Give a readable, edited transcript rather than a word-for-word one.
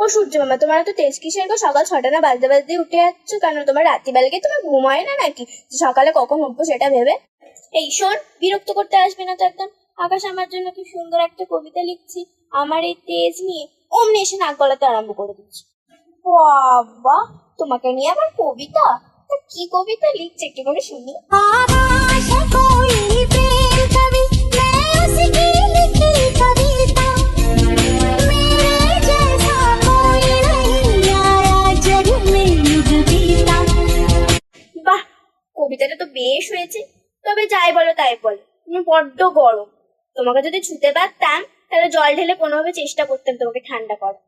ও সূর্য মামা, তোমার তো তেজ কিসের গো? সকাল 6টা না বাজতে বাজতে উঠে যাচ্ছ কেন? তোমার রাত্রিবেলাকে তোমার ঘুম হয় না নাকি সকালে কখন উঠবো সেটা ভেবে? এই শোন, বিরক্ত করতে আসবে না তো একদম। আকাশ আমার জন্য কি সুন্দর একটা কবিতা লিখছি, আমার এই তেজ নিয়ে অমনি এসে নাক গলাতে আরম্ভ করে দিচ্ছি। বাবা, তোমাকে নিয়ে আবার কবিতা? তা কি কবিতা লিখছে একটু করে শুনি। বাহ, কবিতাটা তো বেশ হয়েছে। তবে যাই বলো তাই বলো, তুমি বড্ড গরম। তোমাকে যদি ছুতে পারতাম তাহলে জল ঢেলে কোনোভাবে চেষ্টা করতাম তোমাকে ঠান্ডা করার।